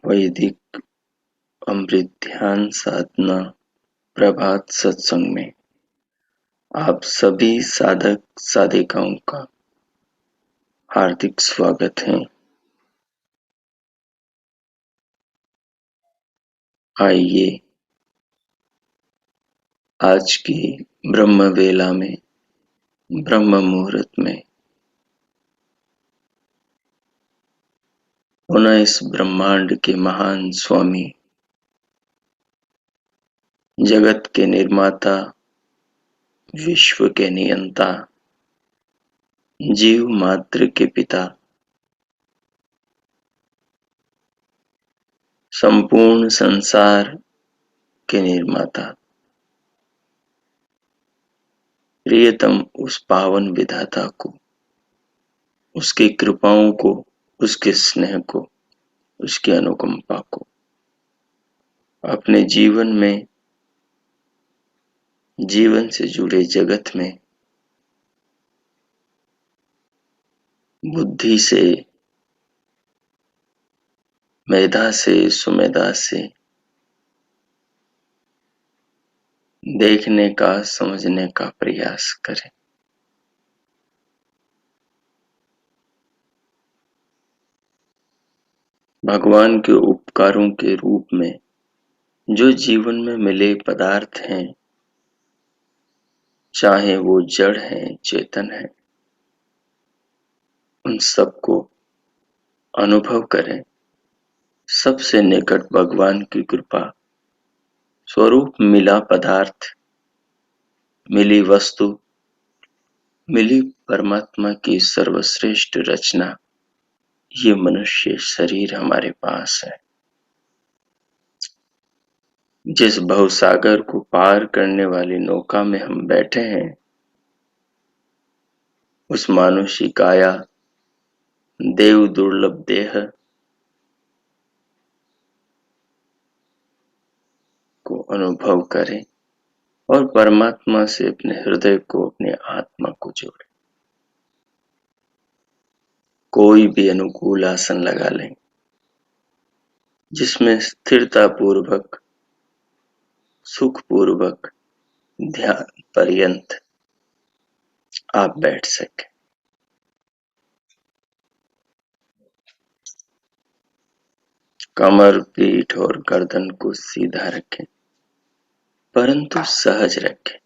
वैदिक अमृत ध्यान साधना प्रभात सत्संग में आप सभी साधक साधिकाओं का हार्दिक स्वागत है। आइए आज की ब्रह्म वेला में, ब्रह्म मुहूर्त में पुनः इस ब्रह्मांड के महान स्वामी, जगत के निर्माता, विश्व के नियंता, जीव मात्र के पिता, संपूर्ण संसार के निर्माता, प्रियतम उस पावन विधाता को, उसकी कृपाओं को, उसके स्नेह को, उसकी अनुकंपा को अपने जीवन में, जीवन से जुड़े जगत में बुद्धि से, मेधा से, सुमेधा से देखने का, समझने का प्रयास करें। भगवान के उपकारों के रूप में जो जीवन में मिले पदार्थ हैं, चाहे वो जड़ हैं, चेतन हैं, उन सबको अनुभव करें। सबसे निकट भगवान की कृपा स्वरूप मिला पदार्थ, मिली वस्तु, मिली परमात्मा की सर्वश्रेष्ठ रचना, ये मनुष्य शरीर हमारे पास है। जिस भवसागर को पार करने वाली नौका में हम बैठे हैं, उस मानुषी काया, देव दुर्लभ देह को अनुभव करें और परमात्मा से अपने हृदय को, अपने आत्मा को जोड़ें। कोई भी अनुकूल आसन लगा लें जिसमें स्थिरता पूर्वक, सुख पूर्वक ध्यान पर्यंत आप बैठ सकें। कमर, पीठ और गर्दन को सीधा रखें, परंतु सहज रखें।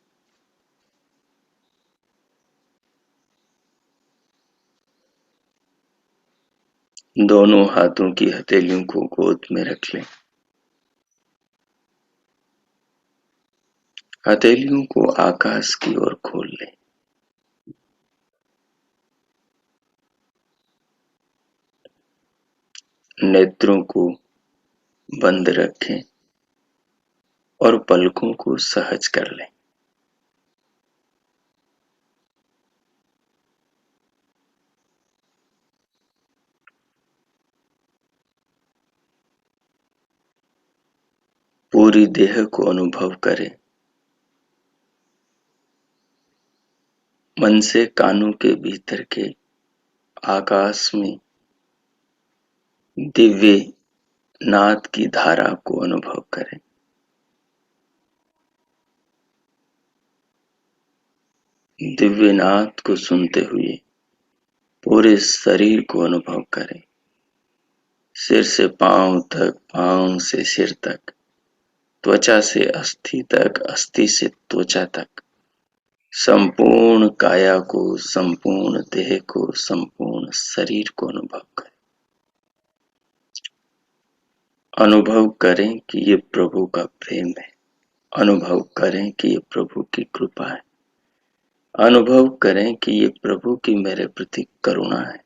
दोनों हाथों की हथेलियों को गोद में रख लें। हथेलियों को आकाश की ओर खोल लें। नेत्रों को बंद रखें और पलकों को सहज कर लें। पूरी देह को अनुभव करें। मन से कानों के भीतर के आकाश में दिव्य नाद की धारा को अनुभव करें। दिव्य नाद को सुनते हुए पूरे शरीर को अनुभव करें। सिर से पांव तक, पांव से सिर तक, त्वचा से अस्थि तक, अस्थि से त्वचा तक, संपूर्ण काया को, संपूर्ण देह को, संपूर्ण शरीर को अनुभव करें। अनुभव करें कि ये प्रभु का प्रेम है। अनुभव करें कि ये प्रभु की कृपा है। अनुभव करें कि ये प्रभु की मेरे प्रति करुणा है।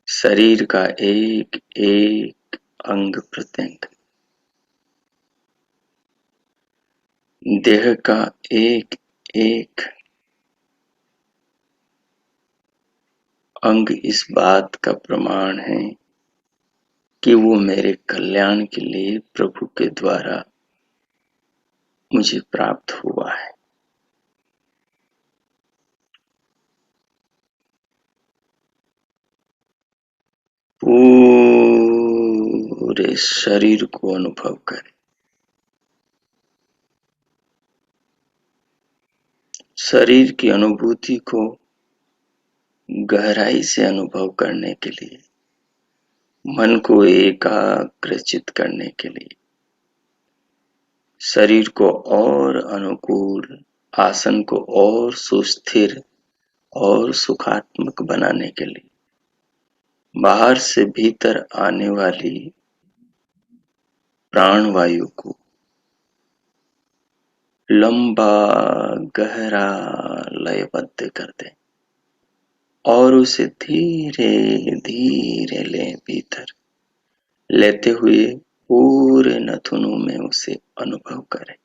शरीर का एक एक अंग प्रत्यंग, देह का एक एक अंग इस बात का प्रमाण है कि वो मेरे कल्याण के लिए प्रभु के द्वारा मुझे प्राप्त हुआ है। पूरे शरीर को अनुभव करें। शरीर की अनुभूति को गहराई से अनुभव करने के लिए, मन को एकाग्रचित करने के लिए, शरीर को और अनुकूल, आसन को और सुस्थिर और सुखात्मक बनाने के लिए, बाहर से भीतर आने वाली प्राणवायु को लंबा गहरा लयबद्ध कर दें और उसे धीरे धीरे लें भीतर, लेते हुए पूरे नथुनों में उसे अनुभव करें।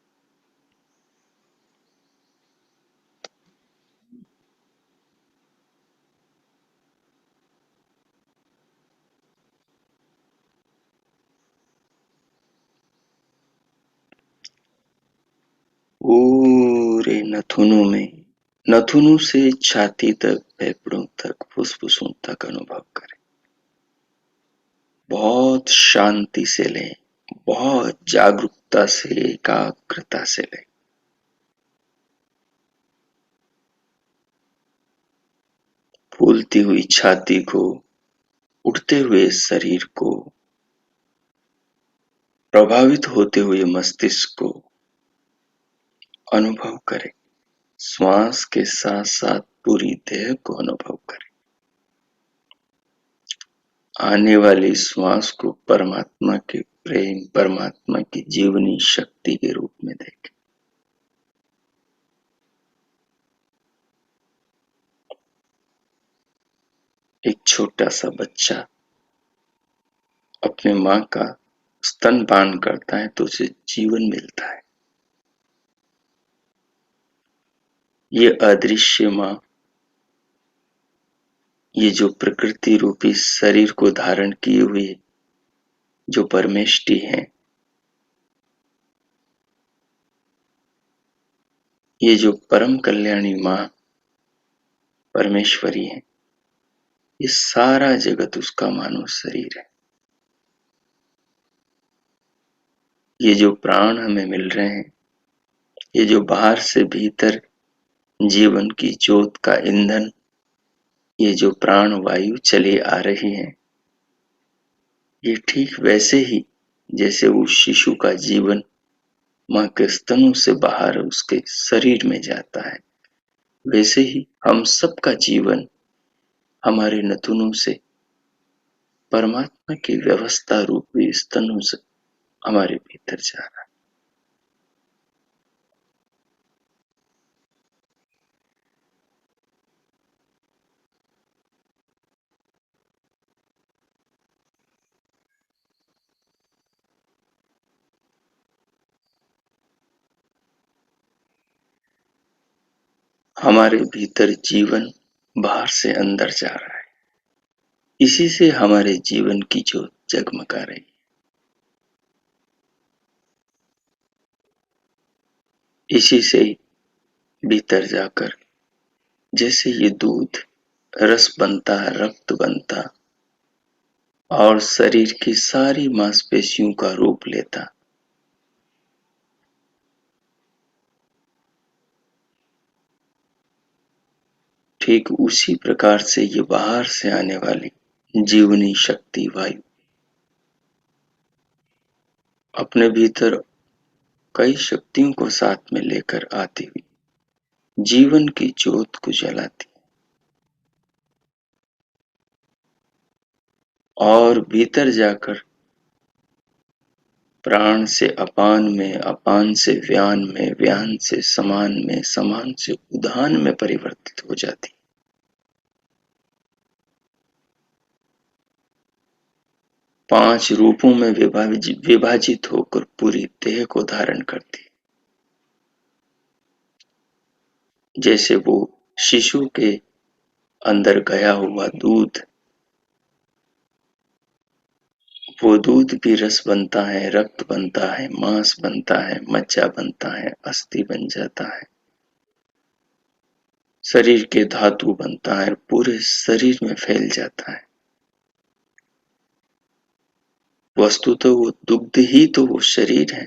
पूरे नथुनों में, नथुनों से छाती तक, फेफड़ों तक, फुसफुसों तक अनुभव करें। बहुत शांति से लें, बहुत जागरूकता से, एकाग्रता से लें। फूलती हुई छाती को, उठते हुए शरीर को, प्रभावित होते हुए मस्तिष्क को अनुभव करें। श्वास के साथ साथ पूरी देह को अनुभव करें। आने वाली श्वास को परमात्मा के प्रेम, परमात्मा की जीवनी शक्ति के रूप में देखें। एक छोटा सा बच्चा अपने माँ का स्तनपान करता है तो उसे जीवन मिलता है। ये अदृश्य माँ, ये जो प्रकृति रूपी शरीर को धारण किए हुए जो परमेष्टि है, ये जो परम कल्याणी माँ परमेश्वरी है, ये सारा जगत उसका मानव शरीर है। ये जो प्राण हमें मिल रहे हैं, ये जो बाहर से भीतर जीवन की ज्योत का ईंधन, ये जो प्राण वायु चली आ रही है, ये ठीक वैसे ही जैसे उस शिशु का जीवन माँ के स्तनों से बाहर उसके शरीर में जाता है, वैसे ही हम सबका जीवन हमारे नथुनों से परमात्मा की व्यवस्था रूपी स्तनों से हमारे भीतर जा रहा है। हमारे भीतर जीवन बाहर से अंदर जा रहा है। इसी से हमारे जीवन की ज्योत जगमगा रही है। इसी से भीतर जाकर जैसे ये दूध रस बनता, रक्त बनता और शरीर की सारी मांसपेशियों का रूप लेता, ठीक उसी प्रकार से ये बाहर से आने वाली जीवनी शक्ति वायु अपने भीतर कई शक्तियों को साथ में लेकर आती हुई जीवन की ज्योत को जलाती और भीतर जाकर प्राण से अपान में, अपान से व्यान में, व्यान से समान में, समान से उदान में परिवर्तित हो जाती। पांच रूपों में विभाजित होकर पूरी देह को धारण करती। जैसे वो शिशु के अंदर गया हुआ दूध, वो दूध भी रस बनता है, रक्त बनता है, मांस बनता है, मज्जा बनता है, अस्थि बन जाता है, शरीर के धातु बनता है, पूरे शरीर में फैल जाता है। वस्तु तो वो दुग्ध ही तो वो शरीर है,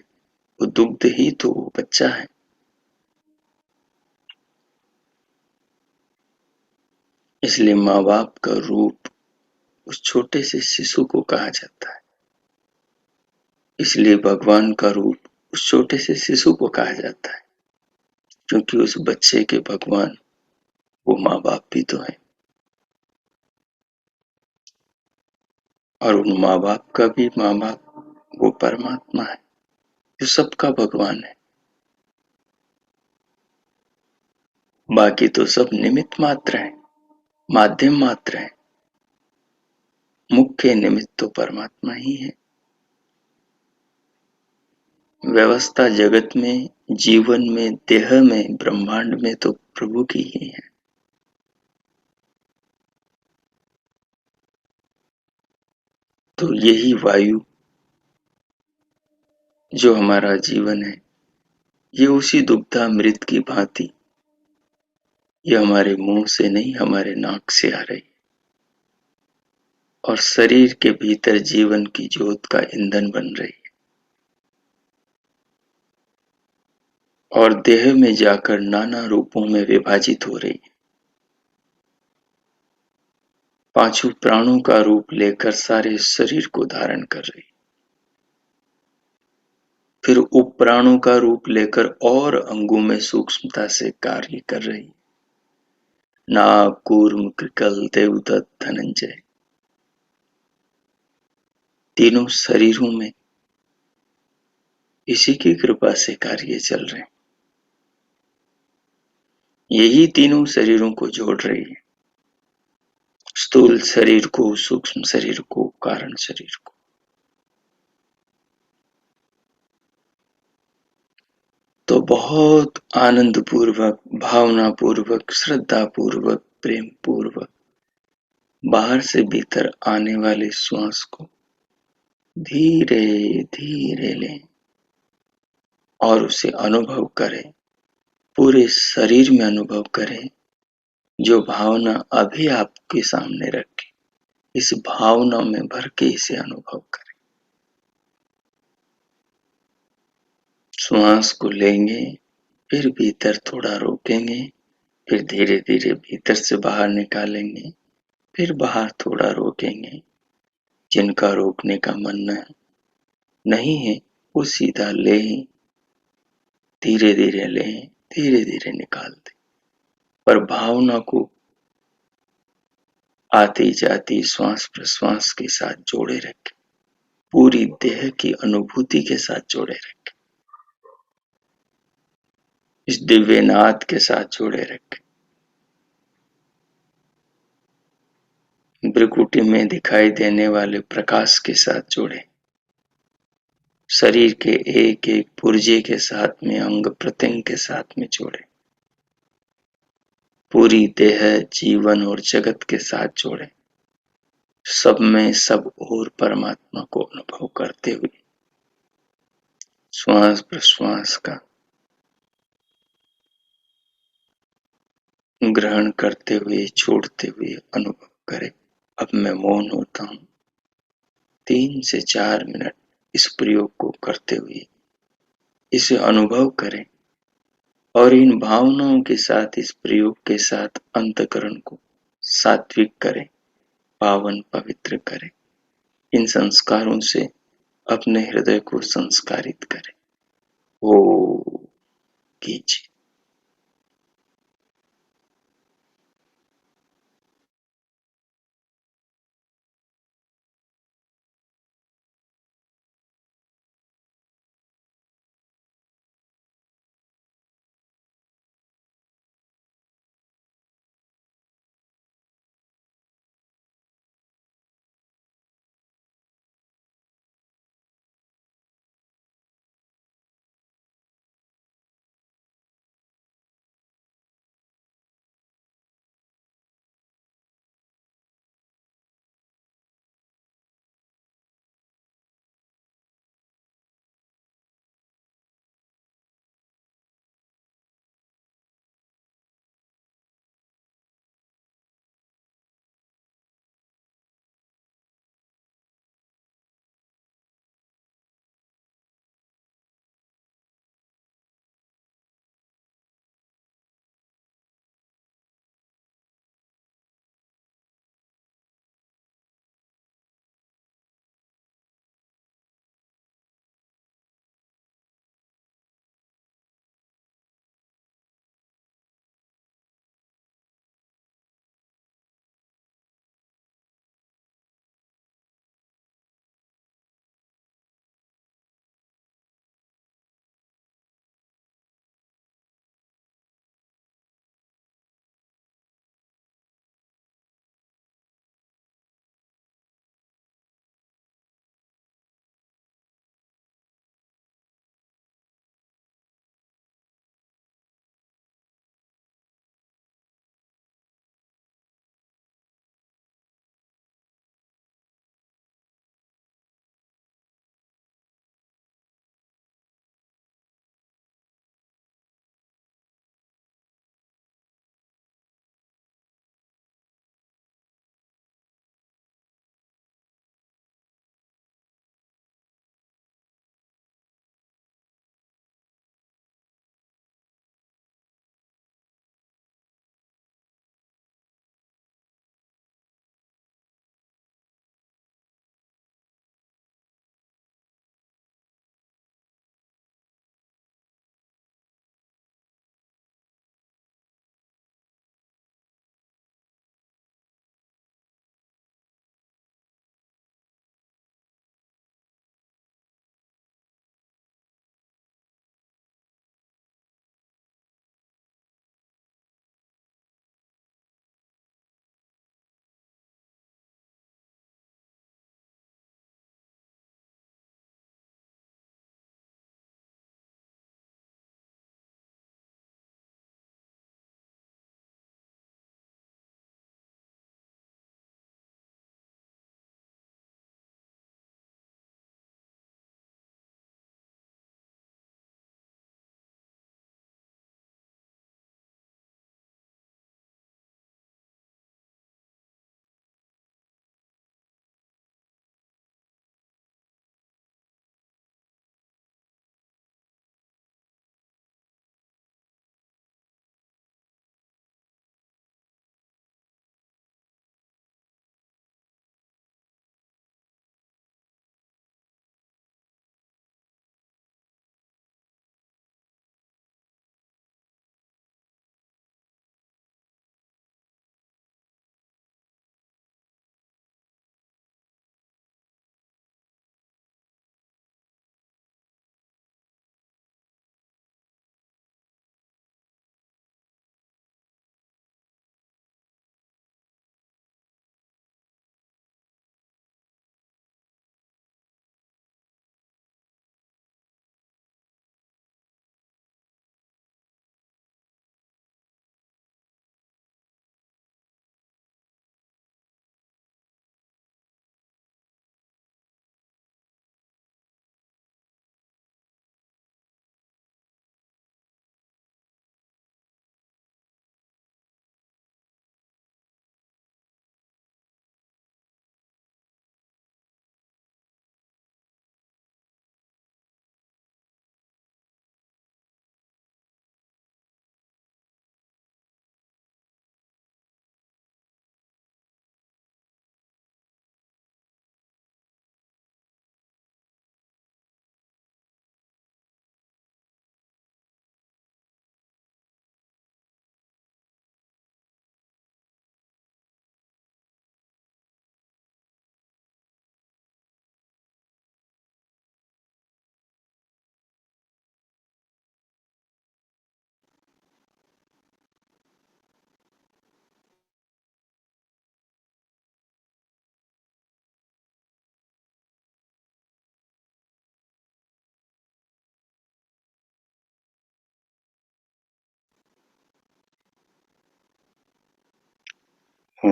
वो दुग्ध ही तो वो बच्चा है। इसलिए माँ बाप का रूप उस छोटे से शिशु को कहा जाता है। इसलिए भगवान का रूप उस छोटे से शिशु को कहा जाता है, क्योंकि उस बच्चे के भगवान वो माँ बाप भी तो है। और उन माँ बाप का भी माँ बाप वो परमात्मा है जो सबका भगवान है। बाकी तो सब निमित्त मात्र है, माध्यम मात्र है। मुख्य निमित्त तो परमात्मा ही है। व्यवस्था जगत में, जीवन में, देह में, ब्रह्मांड में तो प्रभु की ही है। तो यही वायु जो हमारा जीवन है, ये उसी दुग्धामृत की भांति ये हमारे मुंह से नहीं, हमारे नाक से आ रही और शरीर के भीतर जीवन की ज्योत का ईंधन बन रही है और देह में जाकर नाना रूपों में विभाजित हो रही है। पांचों प्राणों का रूप लेकर सारे शरीर को धारण कर रही है। फिर उप प्राणों का रूप लेकर और अंगों में सूक्ष्मता से कार्य कर रही है। नाग, कूर्म, कृकल, देवदत्त, धनंजय, तीनों शरीरों में इसी की कृपा से कार्य चल रहे हैं। यही तीनों शरीरों को जोड़ रही है, स्थूल शरीर को, सूक्ष्म शरीर को, कारण शरीर को। तो बहुत आनंद पूर्वक, भावना पूर्वक, श्रद्धा पूर्वक, प्रेम पूर्वक बाहर से भीतर आने वाले श्वास को धीरे धीरे लें और उसे अनुभव करें, पूरे शरीर में अनुभव करें। जो भावना अभी आपके सामने रखी, इस भावना में भर के इसे अनुभव करें। श्वास को लेंगे, फिर भीतर थोड़ा रोकेंगे, फिर धीरे धीरे भीतर से बाहर निकालेंगे, फिर बाहर थोड़ा रोकेंगे। जिनका रोकने का मन नहीं है वो सीधा लें, धीरे धीरे लें, धीरे धीरे निकाल दें। पर भावना को आती जाती श्वास प्रश्वास के साथ जोड़े रखें, पूरी देह की अनुभूति के साथ जोड़े रखें, इस दिव्य नाद के साथ जोड़े रखें। भ्रिकुटी में दिखाई देने वाले प्रकाश के साथ जोड़े, शरीर के एक एक पुर्जे के साथ में, अंग प्रत्यंग के साथ में जोड़े, पूरी देह, जीवन और जगत के साथ जोड़े, सब में सब और परमात्मा को अनुभव करते हुए श्वास प्रश्वास का ग्रहण करते हुए, छोड़ते हुए अनुभव करें। अब मैं मौन होता हूँ। 3 से 4 मिनट इस प्रयोग को करते हुए इसे अनुभव करें और इन भावनाओं के साथ, इस प्रयोग के साथ अंतःकरण को सात्विक करें, पावन पवित्र करे। इन संस्कारों से अपने हृदय को संस्कारित करे। ओ कीजिए। ओ,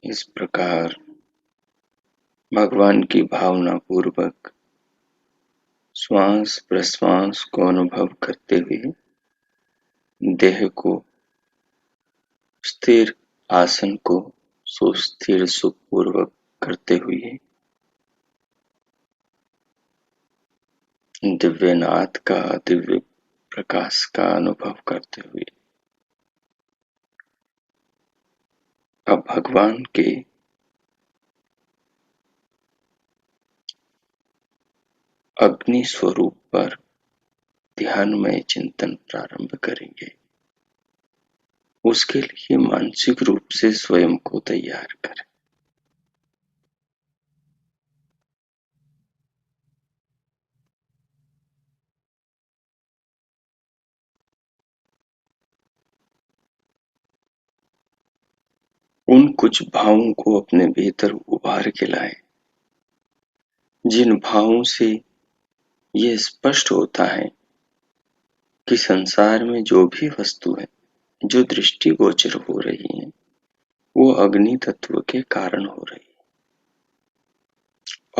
इस प्रकार भगवान की भावना पूर्वक श्वास प्रश्वास को अनुभव करते हुए देह को स्थिर, आसन को सुस्थिर सुखपूर्वक करते हुए दिव्यनाथ का दिव्य प्रकाश का अनुभव करते हुए अब भगवान के अग्नि स्वरूप पर ध्यानमय चिंतन प्रारंभ करेंगे। उसके लिए मानसिक रूप से स्वयं को तैयार करें। उन कुछ भावों को अपने भीतर उभार के लाएं, जिन भावों से ये स्पष्ट होता है कि संसार में जो भी वस्तु है, जो दृष्टिगोचर हो रही है, वो अग्नि तत्व के कारण हो रही है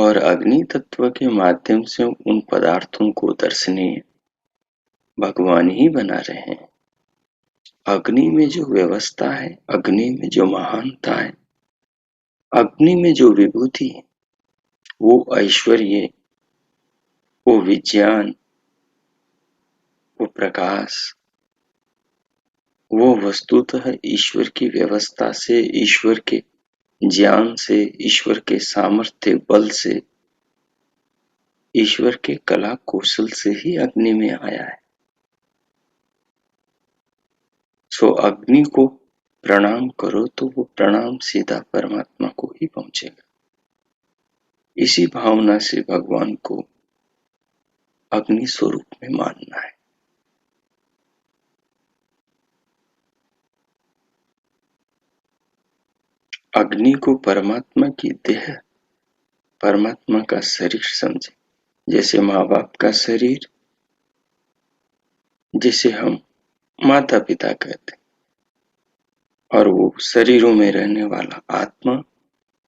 और अग्नि तत्व के माध्यम से उन पदार्थों को दर्शनीय भगवान ही बना रहे हैं। अग्नि में जो व्यवस्था है, अग्नि में जो महानता है, अग्नि में जो विभूति है, वो ऐश्वर्य, वो विज्ञान, वो प्रकाश, वो वस्तुतः ईश्वर की व्यवस्था से, ईश्वर के ज्ञान से, ईश्वर के सामर्थ्य बल से, ईश्वर के कला कौशल से ही अग्नि में आया है। सो अग्नि को प्रणाम करो तो वो प्रणाम सीधा परमात्मा को ही पहुंचेगा। इसी भावना से भगवान को अग्नि स्वरूप में मानना है। अग्नि को परमात्मा की देह, परमात्मा का शरीर समझे। जैसे माँ बाप का शरीर, जिसे हम माता पिता कहते हैं, और वो शरीरों में रहने वाला आत्मा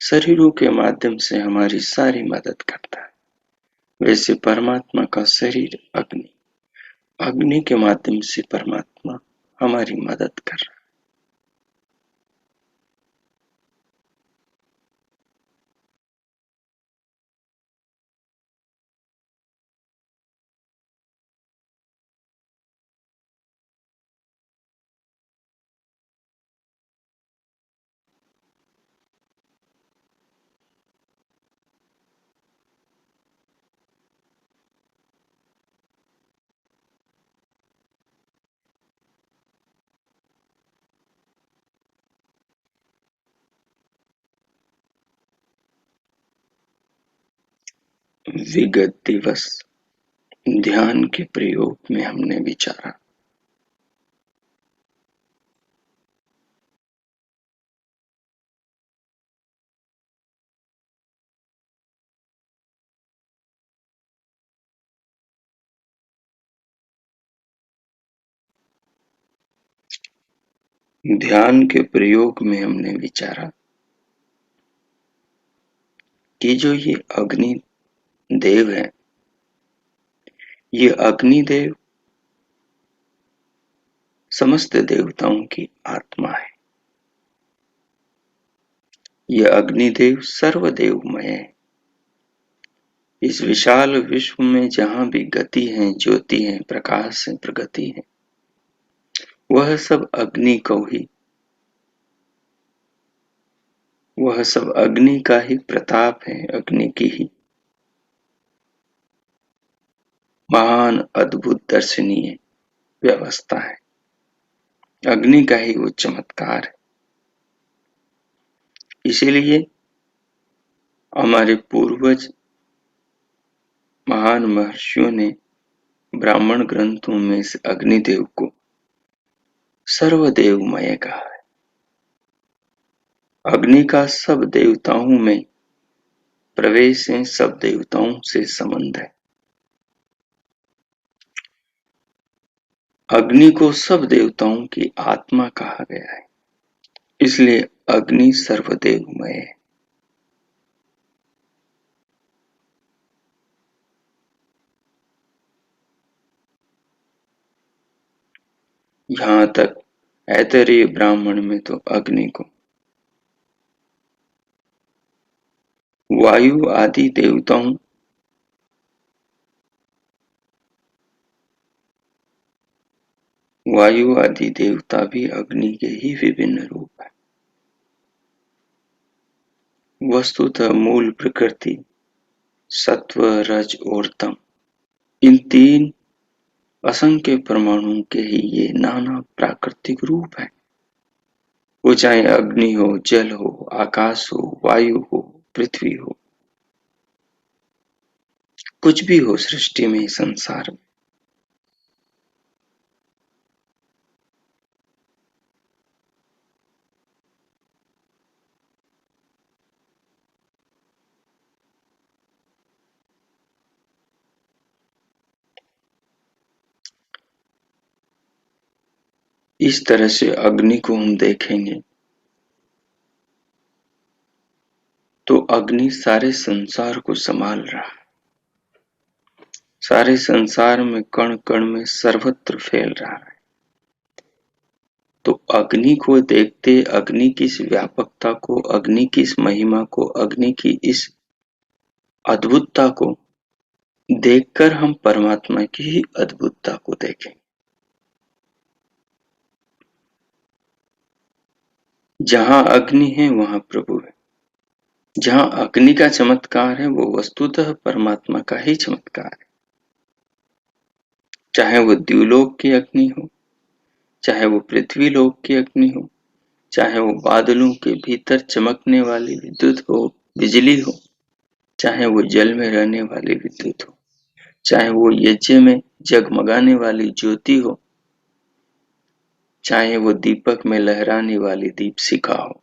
शरीरों के माध्यम से हमारी सारी मदद करता है। वैसे परमात्मा का शरीर अग्नि, अग्नि के माध्यम से परमात्मा हमारी मदद कर रहा है। विगत दिवस ध्यान के प्रयोग में हमने विचारा ध्यान के प्रयोग में हमने विचारा कि जो ये अग्नि देव है, ये अग्निदेव समस्त देवताओं की आत्मा है। ये अग्निदेव सर्वदेवमय है। इस विशाल विश्व में जहां भी गति है, ज्योति है, प्रकाश है, प्रगति है, वह सब अग्नि को ही, वह सब अग्नि का ही प्रताप है, अग्नि की ही महान अद्भुत दर्शनीय व्यवस्था है, अग्नि का ही वो चमत्कार है। इसीलिए हमारे पूर्वज महान महर्षियों ने ब्राह्मण ग्रंथों में इस अग्निदेव को सर्वदेवमय कहा है। अग्नि का सब देवताओं में प्रवेश है, सब देवताओं से संबंध है। अग्नि को सब देवताओं की आत्मा कहा गया है, इसलिए अग्नि सर्वदेवमय है। यहाँ तक ऐतरेय ब्राह्मण में तो अग्नि को वायु आदि देवताओं वायु आदि देवता भी अग्नि के ही विभिन्न रूप है। वस्तुतः मूल प्रकृति सत्व, रज और तम, इन तीन असंख्य परमाणुओं के ही ये नाना प्राकृतिक रूप है। वो चाहे अग्नि हो, जल हो, आकाश हो, वायु हो, पृथ्वी हो, कुछ भी हो सृष्टि में, संसार में। इस तरह से अग्नि को हम देखेंगे तो अग्नि सारे संसार को संभाल रहा है, सारे संसार में कण कण में सर्वत्र फैल रहा है। तो अग्नि को देखते, अग्नि की इस व्यापकता को, अग्नि की इस महिमा को, अग्नि की इस अद्भुतता को देखकर हम परमात्मा की ही अद्भुतता को देखें। जहां अग्नि है वहां प्रभु है। जहां अग्नि का चमत्कार है वो वस्तुतः परमात्मा का ही चमत्कार है। चाहे वो द्युलोक की अग्नि हो, चाहे वो पृथ्वी लोक की अग्नि हो, चाहे वो बादलों के भीतर चमकने वाली विद्युत हो, बिजली हो, चाहे वो जल में रहने वाली विद्युत हो, चाहे वो यज्ञ में जगमगाने वाली ज्योति हो, चाहे वो दीपक में लहराने वाली दीपशिखा हो,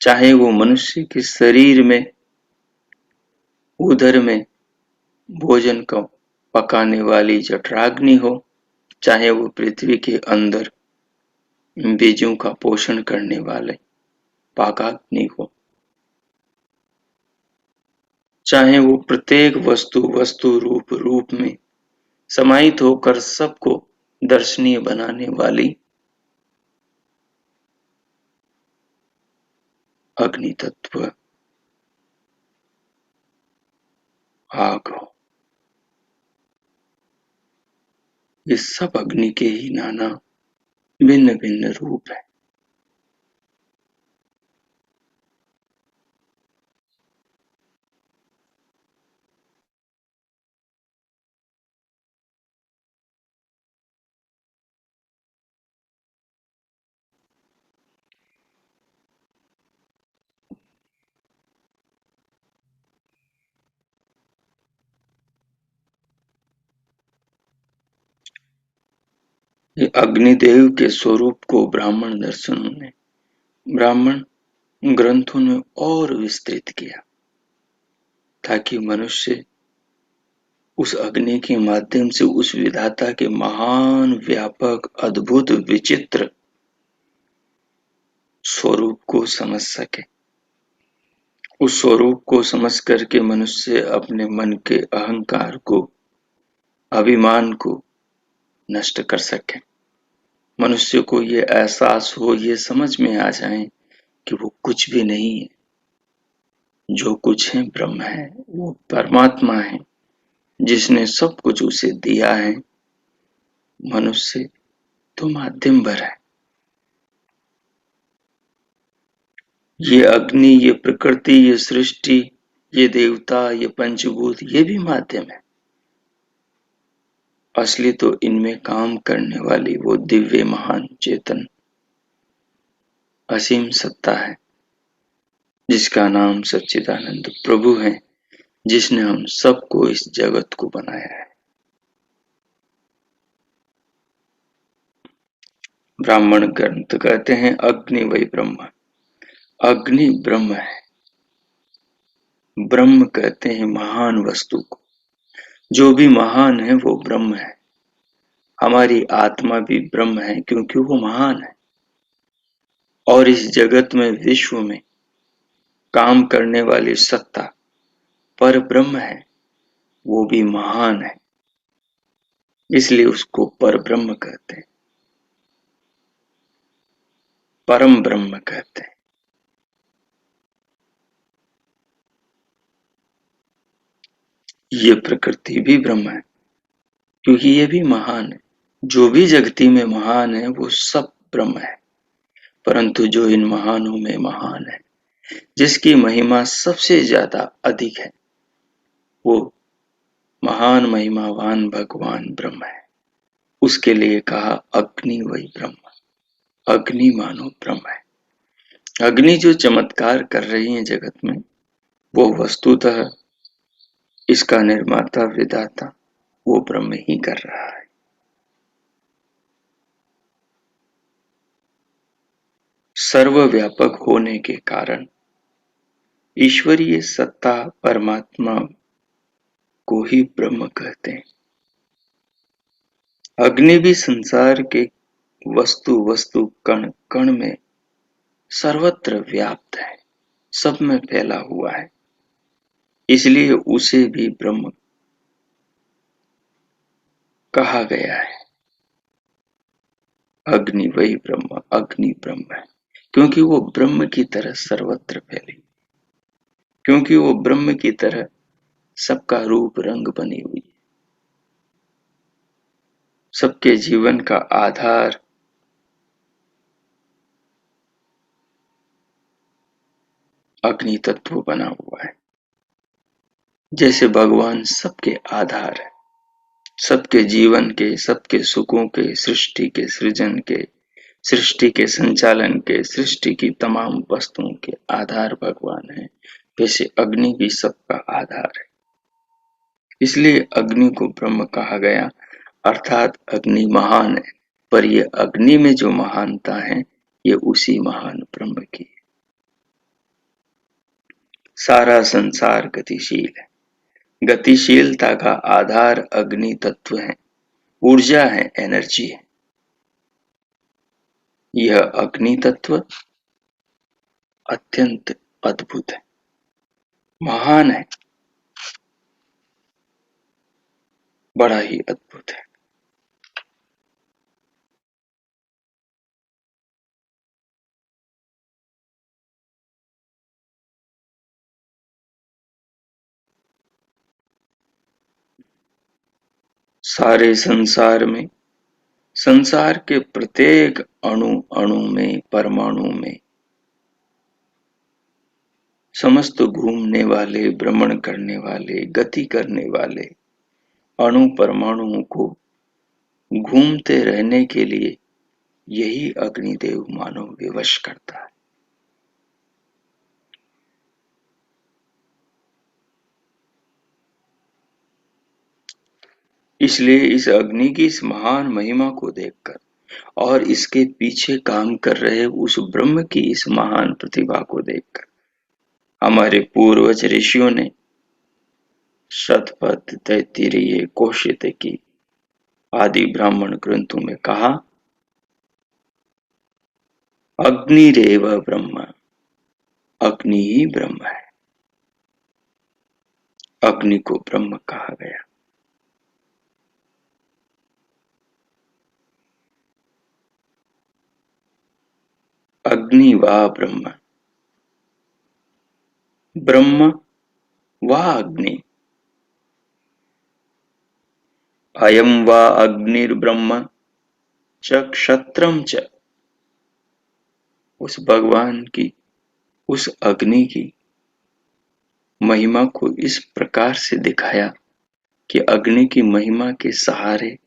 चाहे वो मनुष्य के शरीर में, उदर में भोजन को पकाने वाली जठराग्नि हो, चाहे वो पृथ्वी के अंदर बीजों का पोषण करने वाले पाकाग्नि हो, चाहे वो प्रत्येक वस्तु रूप में समाहित होकर सबको दर्शनीय बनाने वाली अग्नि तत्व आग हो। ये सब अग्नि के ही नाना भिन्न भिन्न रूप है। ये अग्निदेव के स्वरूप को ब्राह्मण दर्शनों ने, ब्राह्मण ग्रंथों ने और विस्तृत किया, ताकि मनुष्य उस अग्नि के माध्यम से उस विधाता के महान, व्यापक, अद्भुत, विचित्र स्वरूप को समझ सके। उस स्वरूप को समझ करके मनुष्य अपने मन के अहंकार को, अभिमान को नष्ट कर सके। मनुष्य को ये एहसास हो, ये समझ में आ जाए कि वो कुछ भी नहीं है, जो कुछ है ब्रह्म है, वो परमात्मा है जिसने सब कुछ उसे दिया है। मनुष्य तो माध्यम भर है। ये अग्नि, ये प्रकृति, ये सृष्टि, ये देवता, ये पंचभूत, ये भी माध्यम है। असली तो इनमें काम करने वाली वो दिव्य महान चेतन असीम सत्ता है, जिसका नाम सच्चिदानंद प्रभु है, जिसने हम सबको इस जगत को बनाया है। ब्राह्मण ग्रंथ कहते हैं अग्नि वही ब्रह्म, अग्नि ब्रह्म है। ब्रह्म कहते हैं महान वस्तु को। जो भी महान है वो ब्रह्म है। हमारी आत्मा भी ब्रह्म है क्योंकि वो महान है। और इस जगत में, विश्व में काम करने वाली सत्ता पर ब्रह्म है, वो भी महान है, इसलिए उसको पर ब्रह्म कहते हैं, परम ब्रह्म कहते हैं। ये प्रकृति भी ब्रह्म है क्योंकि ये भी महान है। जो भी जगती में महान है वो सब ब्रह्म है। परंतु जो इन महानों में महान है, जिसकी महिमा सबसे ज्यादा अधिक है, वो महान महिमावान भगवान ब्रह्म है। उसके लिए कहा अग्नि वही ब्रह्म। अग्नि मानो ब्रह्म है। अग्नि जो चमत्कार कर रही है जगत में, वो वस्तुतः इसका निर्माता विधाता वो ब्रह्म ही कर रहा है। सर्वव्यापक होने के कारण ईश्वरीय सत्ता परमात्मा को ही ब्रह्म कहते हैं। अग्नि भी संसार के वस्तु वस्तु कण कण में सर्वत्र व्याप्त है, सब में फैला हुआ है, इसलिए उसे भी ब्रह्म कहा गया है। अग्नि वही ब्रह्म, अग्नि ब्रह्म है क्योंकि वो ब्रह्म की तरह सर्वत्र फैली, क्योंकि वो ब्रह्म की तरह सबका रूप रंग बनी हुई, सबके जीवन का आधार अग्नि तत्व बना हुआ है। जैसे भगवान सबके आधार है, सबके जीवन के, सबके सुखों के, सृष्टि के सृजन के, सृष्टि के संचालन के, सृष्टि की तमाम वस्तुओं के आधार भगवान है, वैसे अग्नि भी सबका आधार है। इसलिए अग्नि को ब्रह्म कहा गया, अर्थात अग्नि महान है, पर ये अग्नि में जो महानता है ये उसी महान ब्रह्म की है। सारा संसार गतिशील है। गतिशीलता का आधार अग्नि तत्व है, ऊर्जा है, एनर्जी है। यह अग्नि तत्व अत्यंत अद्भुत है, महान है, बड़ा ही अद्भुत है। सारे संसार में, संसार के प्रत्येक अणु अणु में, परमाणु में, समस्त घूमने वाले, भ्रमण करने वाले, गति करने वाले अणु परमाणुओं को घूमते रहने के लिए यही अग्निदेव मानव विवश करता है। इसलिए इस अग्नि की इस महान महिमा को देखकर और इसके पीछे काम कर रहे उस ब्रह्म की इस महान प्रतिभा को देखकर हमारे पूर्वज ऋषियों ने शतपथ, तैत्तिरीय, कौशिकी आदि ब्राह्मण ग्रंथों में कहा, अग्निरेव ब्रह्म, अग्नि ही ब्रह्म है। अग्नि को ब्रह्म कहा गया। अग्नि वा ब्रह्म, ब्रह्म वा अग्नि, अयम वा अग्निर्ब्रह्म च क्षत्रम च। उस भगवान की, उस अग्नि की महिमा को इस प्रकार से दिखाया कि अग्नि की महिमा के सहारे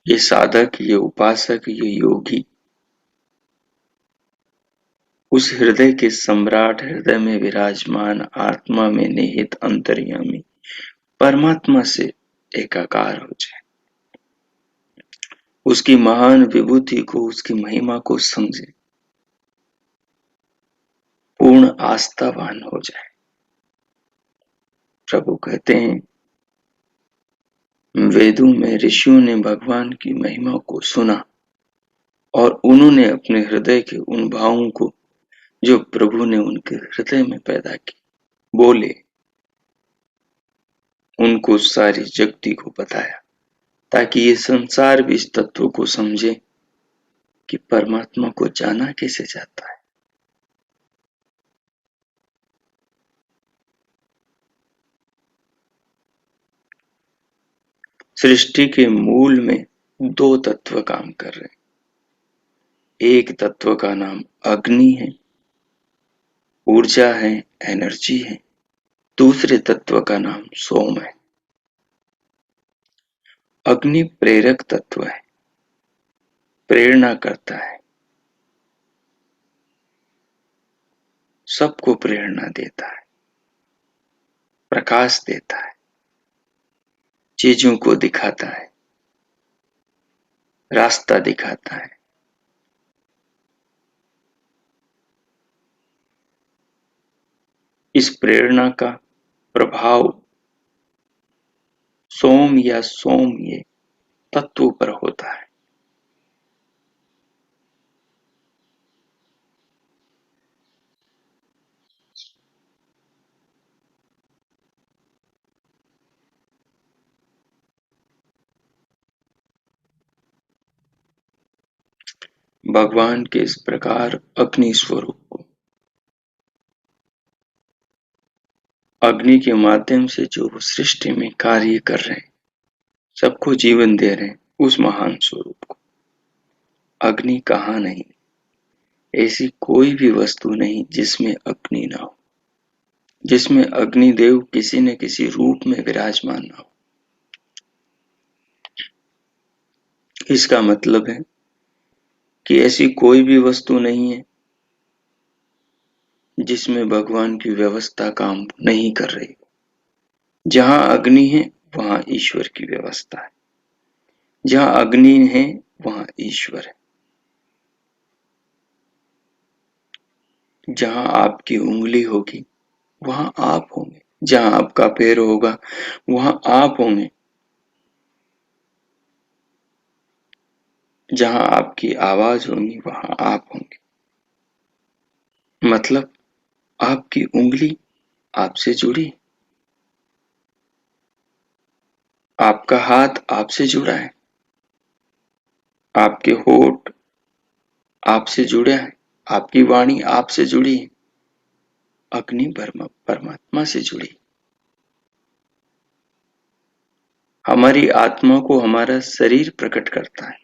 ये साधक, ये उपासक, ये योगी उस हृदय के सम्राट, हृदय में विराजमान, आत्मा में निहित अंतर्यामी परमात्मा से एकाकार हो जाए, उसकी महान विभूति को, उसकी महिमा को समझे, पूर्ण आस्थावान हो जाए। प्रभु कहते हैं, वेदों में ऋषियों ने भगवान की महिमा को सुना और उन्होंने अपने हृदय के उन भावों को जो प्रभु ने उनके हृदय में पैदा की बोले, उनको सारी जगती को बताया, ताकि ये संसार भी इस तत्व को समझे कि परमात्मा को जाना कैसे जाता है। सृष्टि के मूल में दो तत्व काम कर रहे हैं। एक तत्व का नाम अग्नि है, ऊर्जा है, एनर्जी है। दूसरे तत्व का नाम सोम है। अग्नि प्रेरक तत्व है, प्रेरणा करता है, सबको प्रेरणा देता है, प्रकाश देता है, चीजों को दिखाता है, रास्ता दिखाता है। इस प्रेरणा का प्रभाव सोम या सोम्य तत्व पर होता है। भगवान के इस प्रकार अग्नि स्वरूप को, अग्नि के माध्यम से जो वो सृष्टि में कार्य कर रहे हैं, सबको जीवन दे रहे हैं, उस महान स्वरूप को। अग्नि कहाँ नहीं, ऐसी कोई भी वस्तु नहीं जिसमें अग्नि ना हो, जिसमें अग्निदेव किसी न किसी रूप में विराजमान ना हो। इसका मतलब है कि ऐसी कोई भी वस्तु नहीं है जिसमें भगवान की व्यवस्था काम नहीं कर रही। जहां अग्नि है वहां ईश्वर की व्यवस्था है, जहां अग्नि है वहां ईश्वर है। जहां आपकी उंगली होगी वहां आप होंगे, जहां आपका पैर होगा वहां आप होंगे, जहां आपकी आवाज होगी वहां आप होंगे। मतलब आपकी उंगली आपसे जुड़ी, आपका हाथ आपसे जुड़ा है, आपके होठ आपसे जुड़े हैं, आपकी वाणी आपसे जुड़ी है, अग्नि परमात्मा से जुड़ी। हमारी आत्मा को हमारा शरीर प्रकट करता है,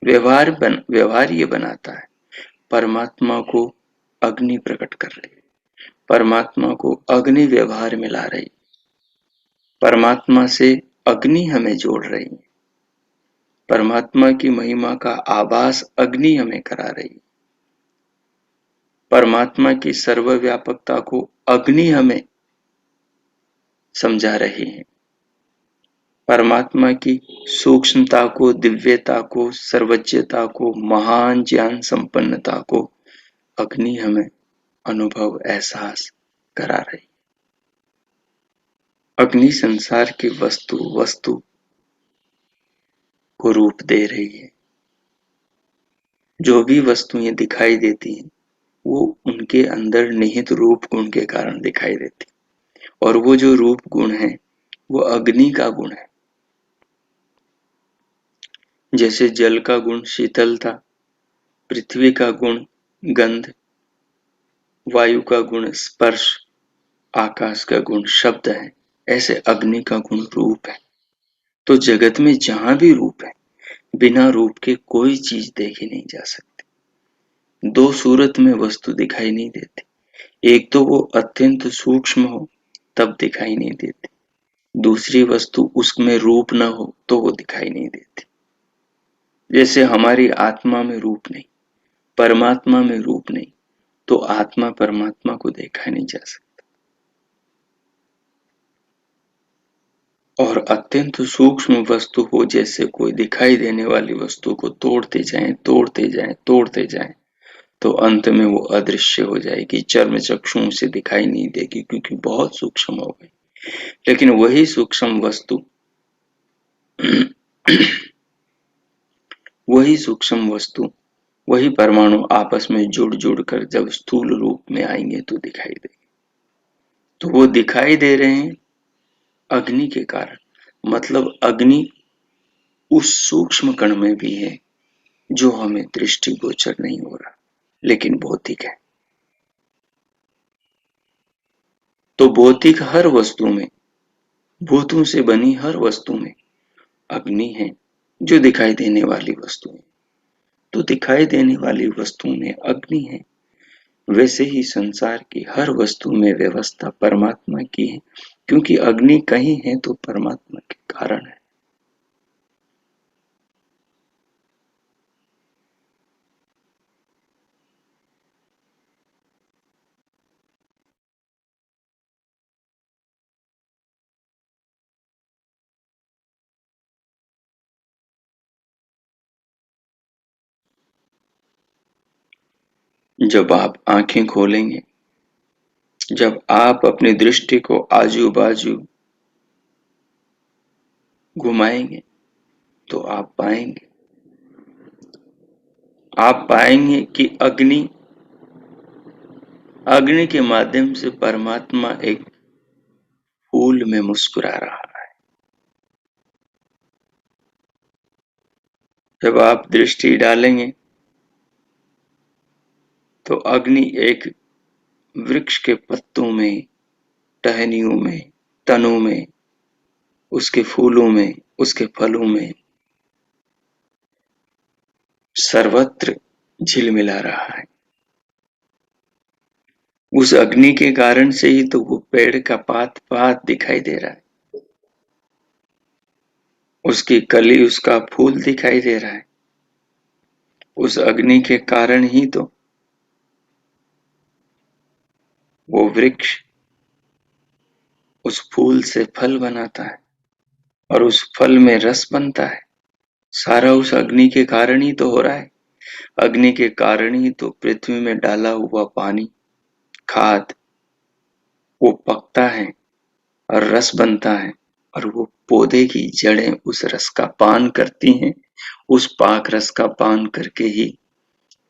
व्यवहार्य बनाता है। परमात्मा को अग्नि प्रकट कर रही है, परमात्मा को अग्नि व्यवहार में ला रही, परमात्मा से अग्नि हमें जोड़ रही है, परमात्मा की महिमा का आभास अग्नि हमें करा रही, परमात्मा की सर्वव्यापकता को अग्नि हमें समझा रही है, परमात्मा की सूक्ष्मता को, दिव्यता को, सर्वज्ञता को, महान ज्ञान संपन्नता को अग्नि हमें अनुभव एहसास करा रही। अग्नि संसार की वस्तु को रूप दे रही है। जो भी वस्तुएं दिखाई देती हैं वो उनके अंदर निहित रूप गुण के कारण दिखाई देती, और वो जो रूप गुण है वो अग्नि का गुण है। जैसे जल का गुण शीतलता, पृथ्वी का गुण गंध, वायु का गुण स्पर्श, आकाश का गुण शब्द है, ऐसे अग्नि का गुण रूप है। तो जगत में जहां भी रूप है, बिना रूप के कोई चीज देखी नहीं जा सकती। दो सूरत में वस्तु दिखाई नहीं देती, एक तो वो अत्यंत सूक्ष्म हो तब दिखाई नहीं देती, दूसरी वस्तु उसमें रूप न हो तो वो दिखाई नहीं देती। जैसे हमारी आत्मा में रूप नहीं, परमात्मा में रूप नहीं, तो आत्मा परमात्मा को देखा नहीं जा सकता। और अत्यंत सूक्ष्म वस्तु हो, जैसे कोई दिखाई देने वाली वस्तु को तोड़ते जाएं, तो अंत में वो अदृश्य हो जाएगी, चर्म चक्षुओं से दिखाई नहीं देगी क्योंकि बहुत सूक्ष्म हो गई। लेकिन वही सूक्ष्म वस्तु वही सूक्ष्म वस्तु, वही परमाणु आपस में जुड़ जुड़ कर जब स्थूल रूप में आएंगे तो दिखाई देंगे। तो वो दिखाई दे रहे हैं अग्नि के कारण, मतलब अग्नि उस सूक्ष्म कण में भी है जो हमें दृष्टिगोचर नहीं हो रहा, लेकिन भौतिक है। तो भौतिक हर वस्तु में, भूतों से बनी हर वस्तु में अग्नि है जो दिखाई देने वाली वस्तु है। तो दिखाई देने वाली वस्तु में अग्नि है, वैसे ही संसार की हर वस्तु में व्यवस्था परमात्मा की है, क्योंकि अग्नि कहीं है तो परमात्मा के कारण है। जब आप आंखें खोलेंगे, जब आप अपनी दृष्टि को आजू बाजू घुमाएंगे, तो आप पाएंगे कि अग्नि अग्नि के माध्यम से परमात्मा एक फूल में मुस्कुरा रहा है। जब आप दृष्टि डालेंगे तो अग्नि एक वृक्ष के पत्तों में, टहनियों में, तनों में, उसके फूलों में, उसके फलों में सर्वत्र झिलमिला रहा है। उस अग्नि के कारण से ही तो वो पेड़ का पात पात दिखाई दे रहा है, उसकी कली, उसका फूल दिखाई दे रहा है। उस अग्नि के कारण ही तो वो वृक्ष उस फूल से फल बनाता है और उस फल में रस बनता है। सारा उस अग्नि के कारण ही तो हो रहा है। अग्नि के कारण ही तो पृथ्वी में डाला हुआ पानी, खाद, वो पकता है और रस बनता है, और वो पौधे की जड़ें उस रस का पान करती हैं। उस पाक रस का पान करके ही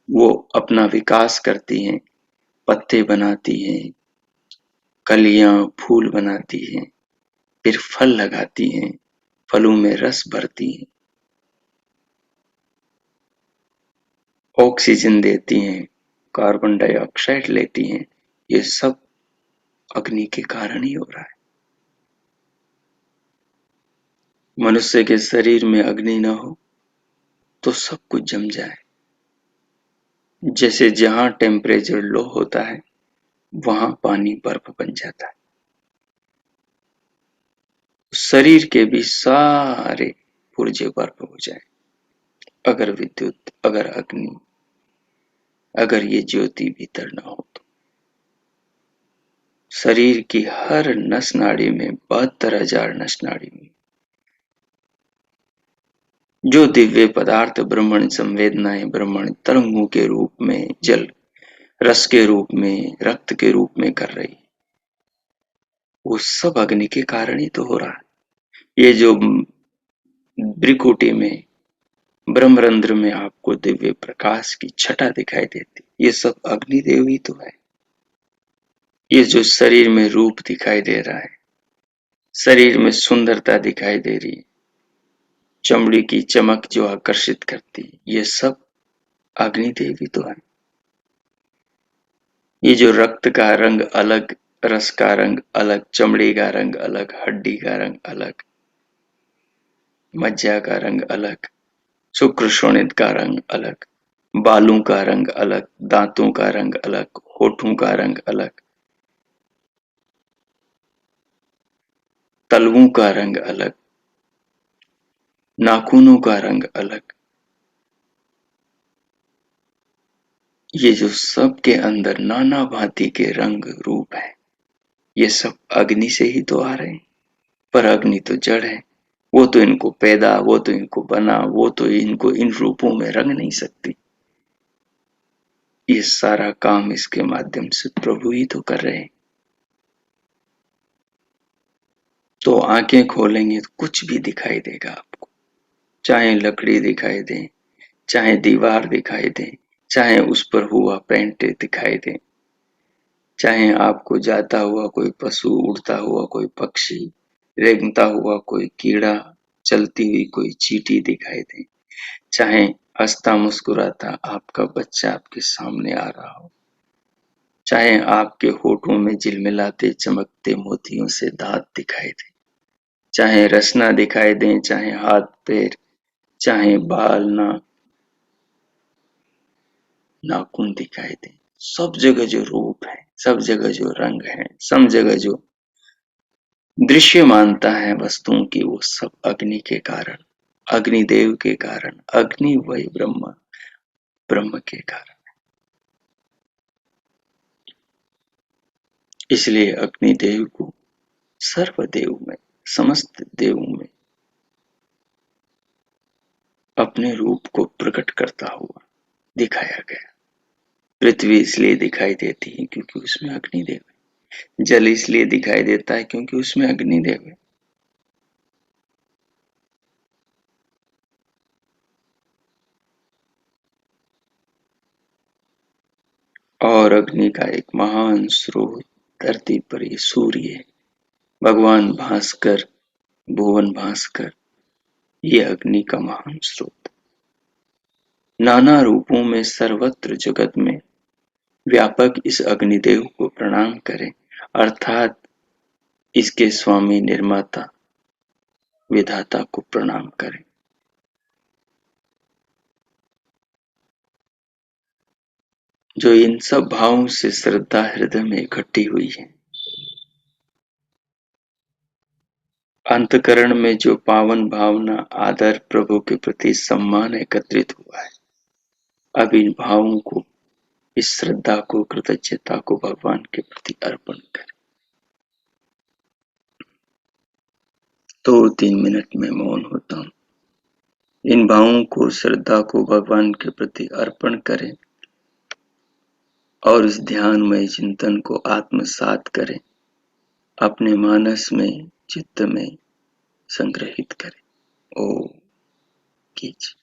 वो अपना विकास करती हैं, पत्ते बनाती हैं, कलियां, फूल बनाती हैं, फिर फल लगाती हैं, फलों में रस भरती हैं, ऑक्सीजन देती हैं, कार्बन डाइऑक्साइड लेती हैं। ये सब अग्नि के कारण ही हो रहा है। मनुष्य के शरीर में अग्नि न हो तो सब कुछ जम जाए। जैसे जहां टेम्परेचर लो होता है वहां पानी बर्फ बन जाता है। शरीर के भी सारे पुर्जे बर्फ हो जाए अगर विद्युत, अगर अग्नि, अगर ये ज्योति भीतर न हो तो। शरीर की हर नस नाड़ी में, 72,000 नस नाड़ी में जो दिव्य पदार्थ ब्रह्मण संवेदनाएं, ब्रह्मण तरंगों के रूप में, जल रस के रूप में, रक्त के रूप में कर रही, वो सब अग्नि के कारण ही तो हो रहा है। ये जो भ्रिकुटी में, ब्रह्मरंध्र में आपको दिव्य प्रकाश की छटा दिखाई देती, ये सब अग्निदेव ही तो है। ये जो शरीर में रूप दिखाई दे रहा है, शरीर में सुंदरता दिखाई दे रही है, चमड़ी की चमक जो आकर्षित करती है, ये सब अग्निदेव ही तो है। ये जो रक्त का रंग अलग, रस का रंग अलग, चमड़ी का रंग अलग, हड्डी का रंग अलग, मज्जा का रंग अलग, शुक्र शोणित का रंग अलग, बालों का रंग अलग, दांतों का रंग अलग, होठों का रंग अलग, तलवों का रंग अलग, नाखूनों का रंग अलग, ये जो सब के अंदर नाना भांति के रंग रूप है, ये सब अग्नि से ही तो आ रहे हैं। पर अग्नि तो जड़ है, वो तो इनको पैदा, वो तो इनको बना, वो तो इनको इन रूपों में रंग नहीं सकती। ये सारा काम इसके माध्यम से प्रभु ही तो कर रहे हैं। तो आंखें खोलेंगे तो कुछ भी दिखाई देगा आपको, चाहे लकड़ी दिखाई दे, चाहे दीवार दिखाई दे, चाहे उस पर हुआ पेंट दिखाई दे, चाहे आपको जाता हुआ कोई पशु, उड़ता हुआ कोई पक्षी, रेंगता हुआ कोई कीड़ा, चलती हुई कोई चींटी दिखाई दे, चाहे हंसता मुस्कुराता आपका बच्चा आपके सामने आ रहा हो, चाहे आपके होठों में झिलमिलाते चमकते मोतियों से दांत दिखाई दे, चाहे रचना दिखाई दे, चाहे हाथ पैर, चाहे बाल नाखून दिखाई दे, सब जगह जो रूप है, सब जगह जो रंग है, सब जगह जो दृश्य मानता है वस्तुओं की, वो सब अग्नि के कारण, अग्निदेव के कारण, अग्नि वही ब्रह्म, ब्रह्म के कारण। इसलिए अग्निदेव को सर्वदेव में, समस्त देवों में अपने रूप को प्रकट करता हुआ दिखाया गया। पृथ्वी इसलिए दिखाई देती है क्योंकि उसमें अग्निदेव है, जल इसलिए दिखाई देता है क्योंकि उसमें अग्निदेव है, और अग्नि का एक महान स्रोत धरती पर ये सूर्य है। भगवान भास्कर, भुवन भास्कर, ये अग्नि का महान स्रोत, नाना रूपों में सर्वत्र जगत में व्यापक इस अग्निदेव को प्रणाम करें, अर्थात इसके स्वामी निर्माता विधाता को प्रणाम करें। जो इन सब भावों से श्रद्धा हृदय में इकट्ठी हुई है, अंतकरण में जो पावन भावना, आदर, प्रभु के प्रति सम्मान एकत्रित हुआ है, अब इन भावों को, इस श्रद्धा को, कृतज्ञता को भगवान के प्रति अर्पण करें। 2-3 मिनट में मौन होता हूँ। इन भावों को, श्रद्धा को भगवान के प्रति अर्पण करें और इस ध्यानमय चिंतन को आत्मसात करें, अपने मानस में, चित्त में संग्रहित करें। ओम कीजिए।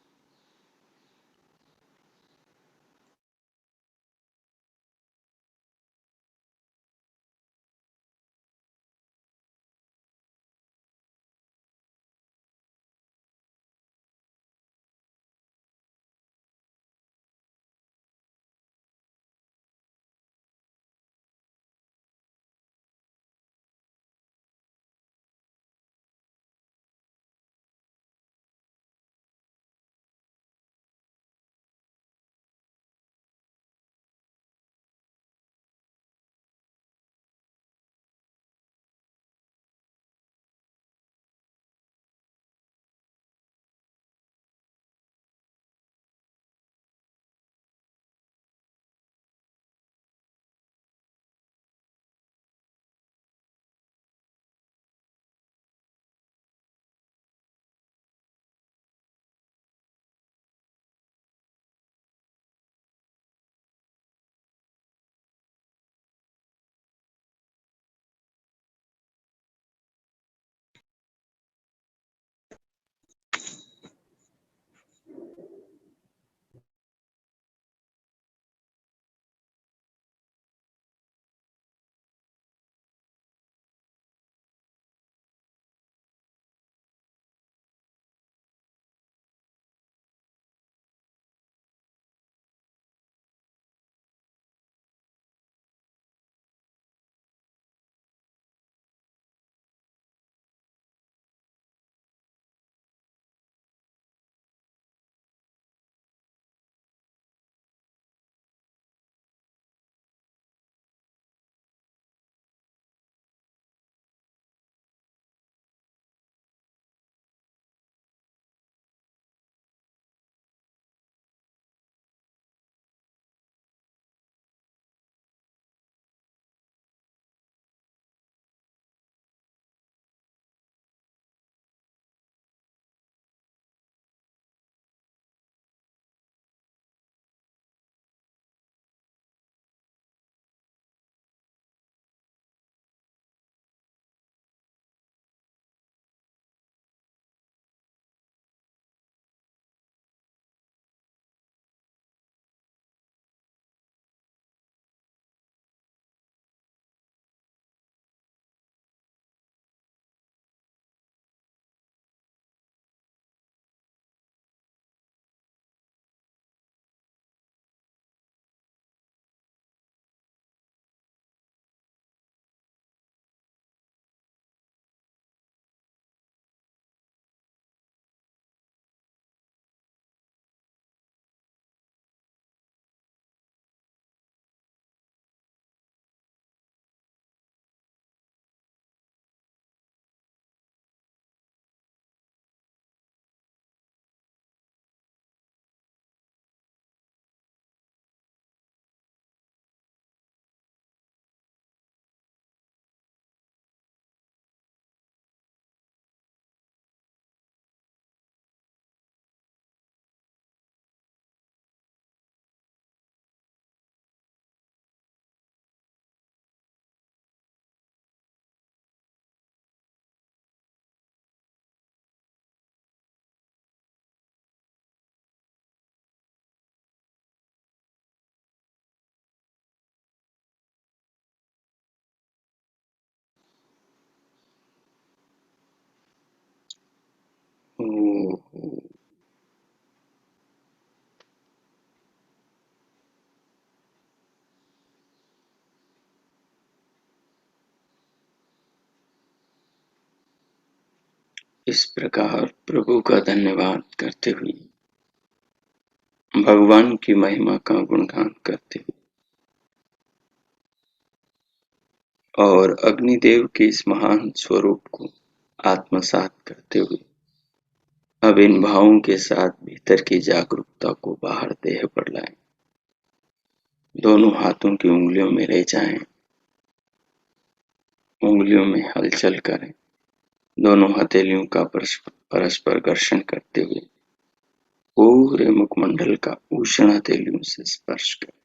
इस प्रकार प्रभु का धन्यवाद करते हुए, भगवान की महिमा का गुणगान करते हुए और अग्निदेव के इस महान स्वरूप को आत्मसात करते हुए अब इन भावों के साथ भीतर की जागरूकता को बाहर देह पर लाएं। दोनों हाथों की उंगलियों में ले जाएं, उंगलियों में हलचल करें, दोनों हथेलियों का परस्पर घर्षण करते हुए पूरे मुखमंडल का उष्ण हथेलियों से स्पर्श करें।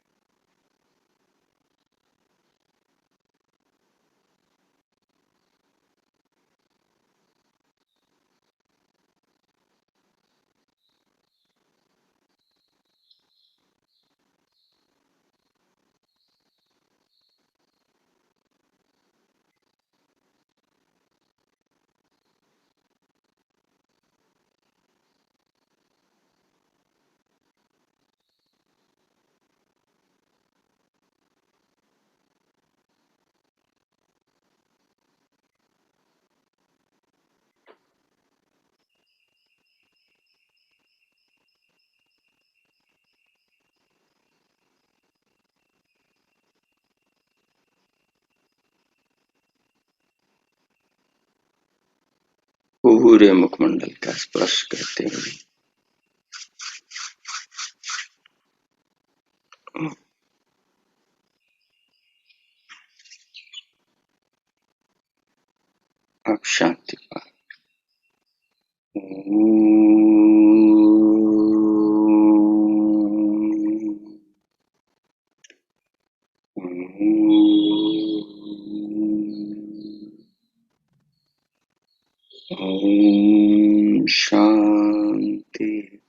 पूरे मुखमंडल का स्पर्श करते हुए अब शांति पाए। ओम शांति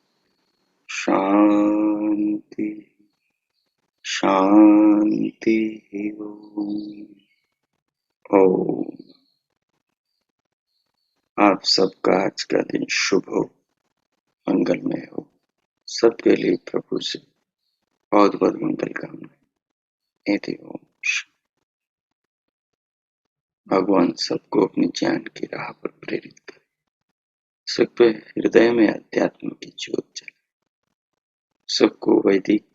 शांति शांति। ओम। आप सबका आज का दिन शुभ हो, मंगलमय हो। सबके लिए प्रभु से बहुत बहुत मंगल कामनाएं। यदि ओम। भगवान सबको अपनी ज्ञान की राह पर प्रेरित करे, सबके हृदय में अध्यात्म की ज्योत जले, सबको वैदिक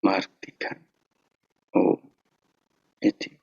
मार्ग दिखाए। ओम। इति।